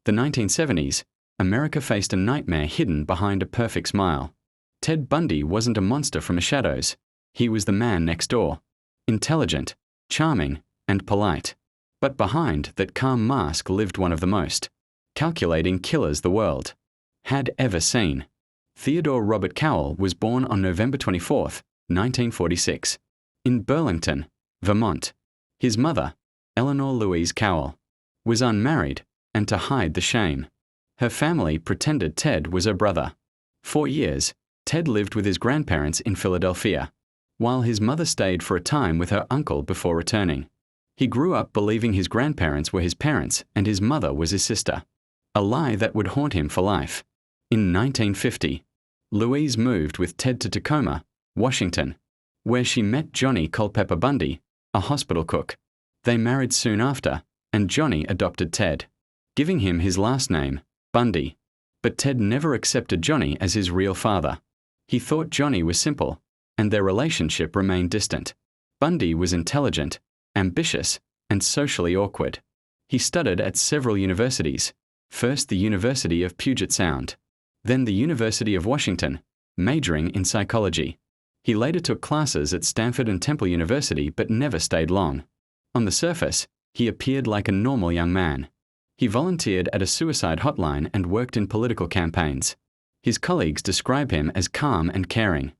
The 1970s, America faced a nightmare hidden behind a perfect smile. Ted Bundy wasn't a monster from the shadows. He was the man next door. Intelligent, charming, and polite. But behind that calm mask lived one of the most calculating killers the world had ever seen. Theodore Robert Cowell was born on November 24, 1946, in Burlington, Vermont. His mother, Eleanor Louise Cowell, was unmarried, and to hide the shame, her family pretended Ted was her brother. For years, Ted lived with his grandparents in Philadelphia, while his mother stayed for a time with her uncle before returning. He grew up believing his grandparents were his parents and his mother was his sister, a lie that would haunt him for life. In 1950, Louise moved with Ted to Tacoma, Washington, where she met Johnny Culpeper Bundy, a hospital cook. They married soon after, and Johnny adopted Ted, giving him his last name, Bundy. But Ted never accepted Johnny as his real father. He thought Johnny was simple, and their relationship remained distant. Bundy was intelligent, ambitious, and socially awkward. He studied at several universities, first the University of Puget Sound, then the University of Washington, majoring in psychology. He later took classes at Stanford and Temple University but never stayed long. On the surface, he appeared like a normal young man. He volunteered at a suicide hotline and worked in political campaigns. His colleagues describe him as calm and caring.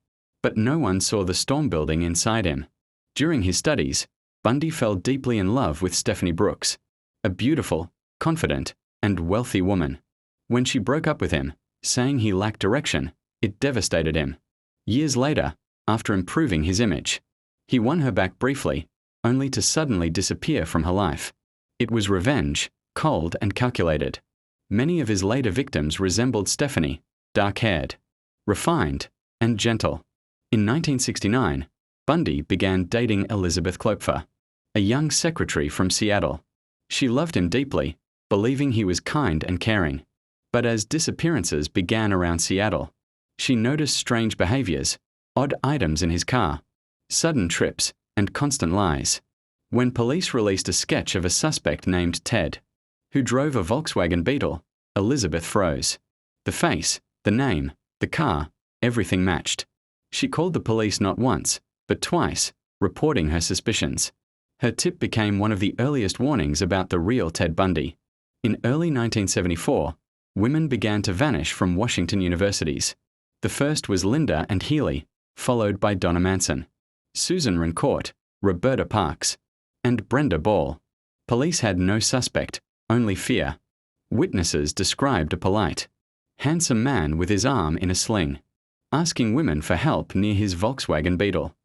But no one saw the storm building inside him. During his studies, Bundy fell deeply in love with Stephanie Brooks, a beautiful, confident, and wealthy woman. When she broke up with him, saying he lacked direction, it devastated him. Years later, after improving his image, he won her back briefly, only to suddenly disappear from her life. It was revenge, cold and calculated. Many of his later victims resembled Stephanie, dark-haired, refined, and gentle. In 1969, Bundy began dating Elizabeth Klopfer, a young secretary from Seattle. She loved him deeply, believing he was kind and caring. But as disappearances began around Seattle, she noticed strange behaviors, odd items in his car, sudden trips, and constant lies. When police released a sketch of a suspect named Ted, who drove a Volkswagen Beetle, Elizabeth froze. The face, the name, the car, everything matched. She called the police not once, but twice, reporting her suspicions. Her tip became one of the earliest warnings about the real Ted Bundy. In early 1974, women began to vanish from Washington universities. The first was Linda and Healy, followed by Donna Manson, Susan Rancourt, Roberta Parks, and Brenda Ball. Police had no suspect, only fear. Witnesses described a polite, handsome man with his arm in a sling, asking women for help near his Volkswagen Beetle.